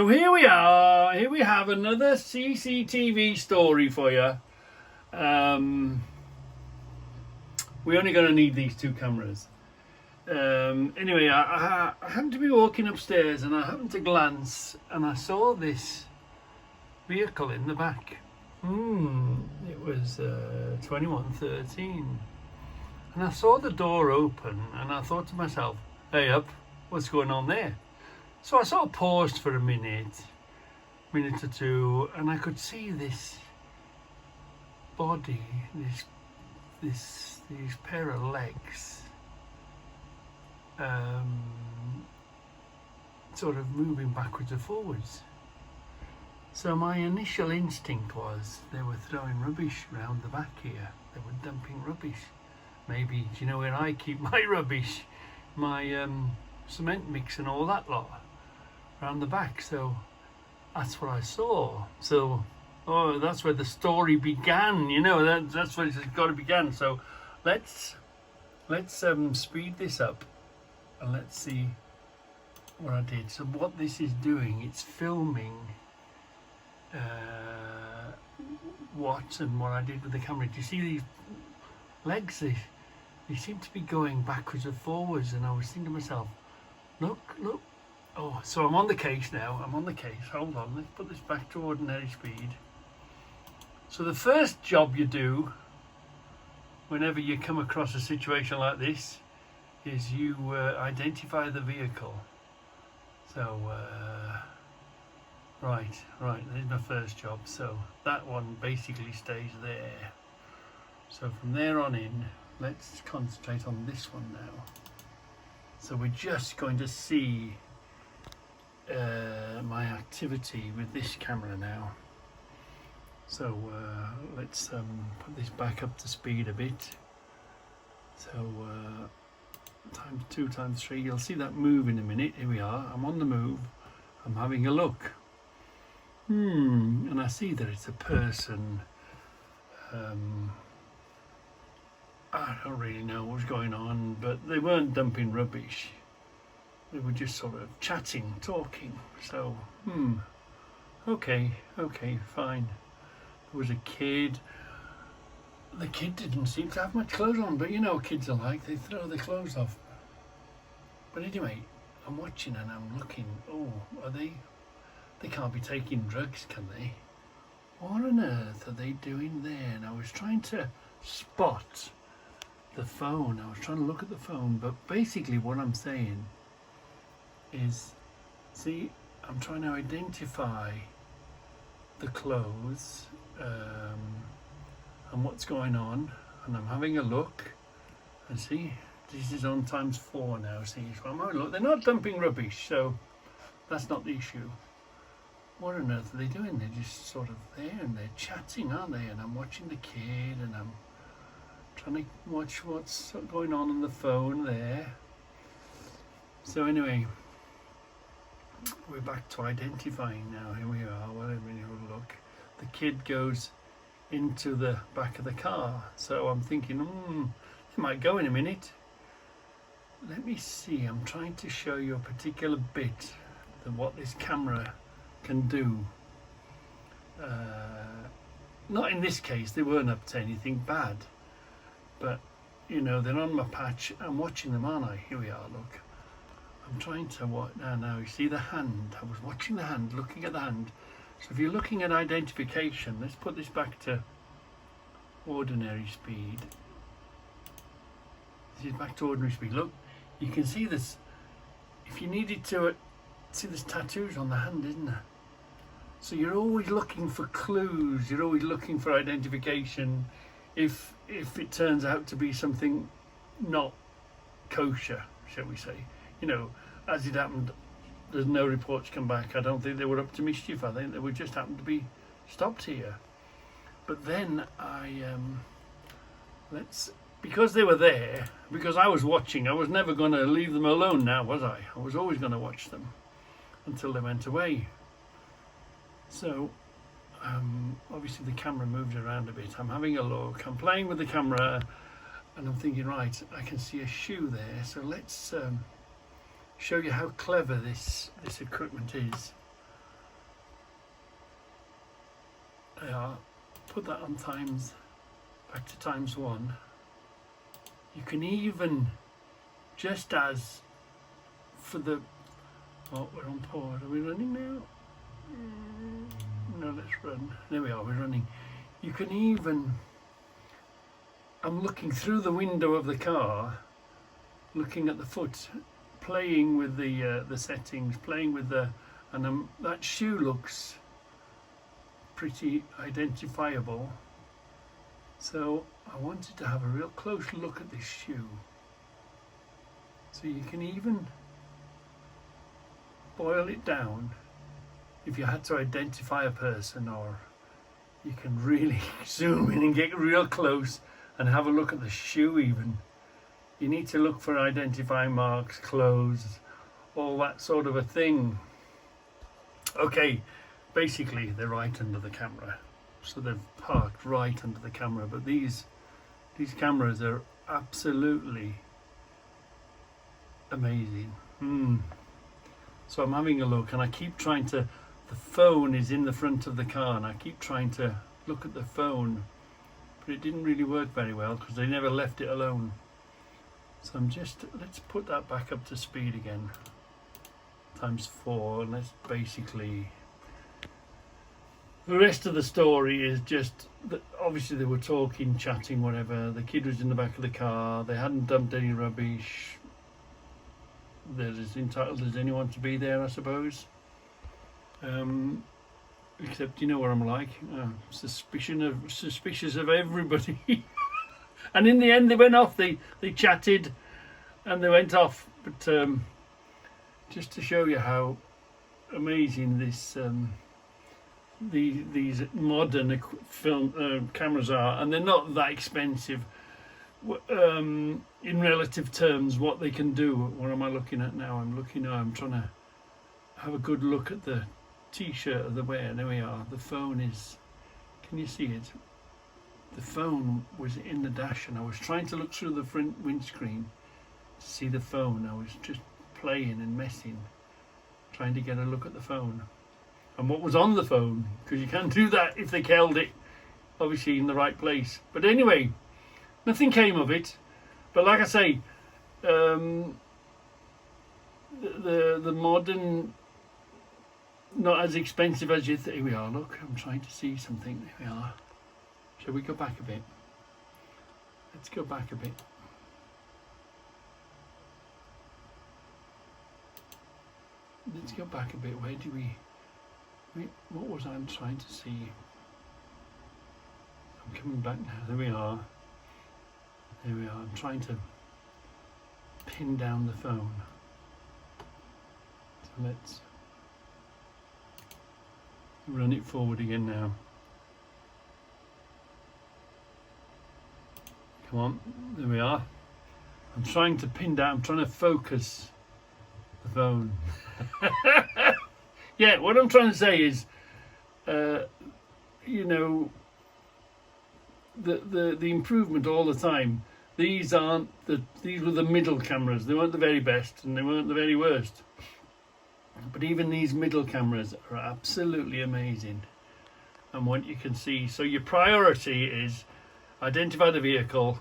So here we are. Here we have another CCTV story for you. We're only going to need these two cameras. Anyway, I happened to be walking upstairs and I happened to glance and I saw this vehicle in the back. It was 2113. And I saw the door open and I thought to myself, hey up, what's going on there? So I sort of paused for a minute or two, and I could see this body, these pair of legs, sort of moving backwards and forwards. So my initial instinct was they were throwing rubbish around the back here. They were dumping rubbish. Maybe, do you know where I keep my rubbish? My cement mix and all that lot. Around the back, so that's what I saw. So, that's where the story began. You know, that's where it's got to begin. So, let's speed this up and let's see what I did. So, what this is doing, it's filming what I did with the camera. Do you see these legs? They seem to be going backwards and forwards, and I was thinking to myself, look. Oh, so I'm on the case now. Hold on, let's put this back to ordinary speed. So the first job you do whenever you come across a situation like this is you identify the vehicle. So, right, there's my first job. So that one basically stays there. So from there on in, let's concentrate on this one now. So we're just going to see my activity with this camera now. So let's put this back up to speed a bit. So times 2 times 3, you'll see that move in a minute. Here we are, I'm on the move, I'm having a look. And I see that it's a person. I don't really know what's going on, but they weren't dumping rubbish. They were just sort of chatting, talking. So, okay, fine. There was a kid. The kid didn't seem to have much clothes on, but you know what kids are like, they throw their clothes off. But anyway, I'm watching and I'm looking. Oh, they can't be taking drugs, can they? What on earth are they doing there? And I was trying to spot the phone. I was trying to look at the phone, but basically what I'm saying is, see, I'm trying to identify the clothes and what's going on, and I'm having a look and see, this is on times 4 now. See, so I'm having a look. They're not dumping rubbish, so that's not the issue. What on earth are they doing? They're just sort of there and they're chatting, aren't they? And I'm watching the kid and I'm trying to watch what's going on the phone there. So anyway, we're back to identifying now. Here we are. Well, let me have a look. The kid goes into the back of the car. So I'm thinking, it might go in a minute. Let me see. I'm trying to show you a particular bit of what this camera can do. Not in this case. They weren't up to anything bad. But, you know, they're on my patch. I'm watching them, aren't I? Here we are, look. I'm trying to watch now. You see the hand? I was watching the hand, looking at the hand. So if you're looking at identification, let's put this back to ordinary speed. This is back to ordinary speed. Look, you can see this. If you needed to see, there's tattoos on the hand, isn't there? So you're always looking for clues. You're always looking for identification. If it turns out to be something not kosher, shall we say. You know, as it happened, there's no reports come back. I don't think they were up to mischief. I think they were just happened to be stopped here. But then because they were there, because I was watching, I was never going to leave them alone now, was I? I was always going to watch them until they went away. So, obviously the camera moved around a bit. I'm having a look. I'm playing with the camera and I'm thinking, right, I can see a shoe there. So let's show you how clever this equipment is. put that on back to ×1. You can even, just as for the, oh, we're on pause. Are we running now? No, let's run. There we are, we're running. You can even, I'm looking through the window of the car, looking at the foot, playing with the settings, playing with the, and that shoe looks pretty identifiable. So I wanted to have a real close look at this shoe. So you can even boil it down if you had to identify a person, or you can really zoom in and get real close and have a look at the shoe even. You need to look for identifying marks, clothes, all that sort of a thing. Okay, basically they're right under the camera. So they've parked right under the camera, but these cameras are absolutely amazing. So I'm having a look, and I keep trying to, the phone is in the front of the car, and I keep trying to look at the phone, but it didn't really work very well because they never left it alone. So I'm just, let's put that back up to speed again, ×4, and let's basically, the rest of the story is just that obviously they were talking, chatting, whatever. The kid was in the back of the car. They hadn't dumped any rubbish. They're as entitled as anyone to be there, I suppose. Except you know what I'm like. Suspicious of everybody. And in the end, they went off. They chatted, and they went off. But just to show you how amazing this. These modern film cameras are, and they're not that expensive in relative terms. What they can do. What am I looking at now? I'm trying to have a good look at the t-shirt of the wear. There we are. The phone is, can you see it? The phone was in the dash, and I was trying to look through the front windscreen to see the phone. I was just playing and messing, trying to get a look at the phone and what was on the phone, because you can't do that if they held it obviously in the right place. But anyway, nothing came of it. But like I say, the modern, not as expensive as you think. Here we are, look, I'm trying to see something. There we are. Shall we go back a bit? Let's go back a bit. Let's go back a bit. Where do we... What was I trying to see? I'm coming back now. There we are. There we are. I'm trying to pin down the phone. So let's run it forward again now. Come on. There we are. I'm trying to pin down. I'm trying to focus the phone. Yeah, what I'm trying to say is, you know, the improvement all the time. These were the middle cameras. They weren't the very best, and they weren't the very worst. But even these middle cameras are absolutely amazing. And what you can see, so your priority is identify the vehicle.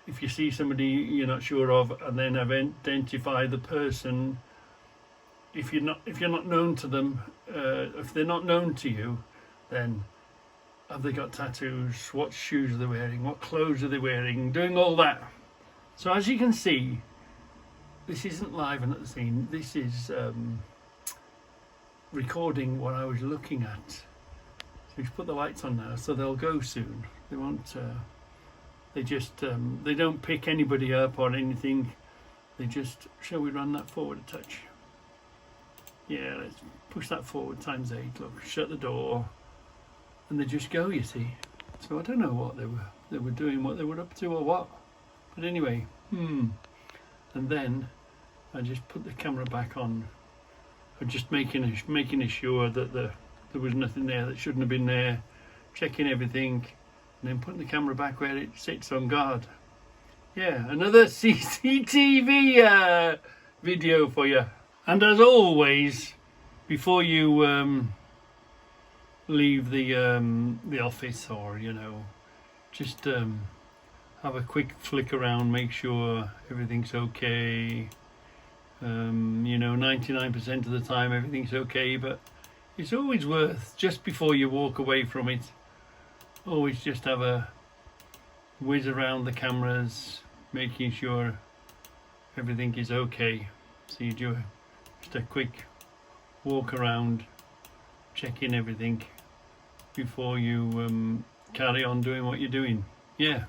If you see somebody you're not sure of, and then identify the person. If you're not known to them, if they're not known to you, then have they got tattoos? What shoes are they wearing? What clothes are they wearing? Doing all that. So as you can see, this isn't live and at the scene. This is recording what I was looking at. So we put the lights on now, so they'll go soon. They won't. They just they don't pick anybody up or anything. They just. Shall we run that forward a touch? Yeah, let's push that forward ×8. Look, shut the door, and they just go. You see. So I don't know what they were doing, what they were up to, or what. But anyway, and then I just put the camera back on. I'm just making sure that there was nothing there that shouldn't have been there. Checking everything, and then putting the camera back where it sits on guard. Yeah, another CCTV video for you. And as always, before you leave the office, or just have a quick flick around, make sure everything's okay. 99% of the time everything's okay, but it's always worth, just before you walk away from it, always just have a whiz around the cameras, making sure everything is okay. So you do just a quick walk around, checking everything before you carry on doing what you're doing. Yeah.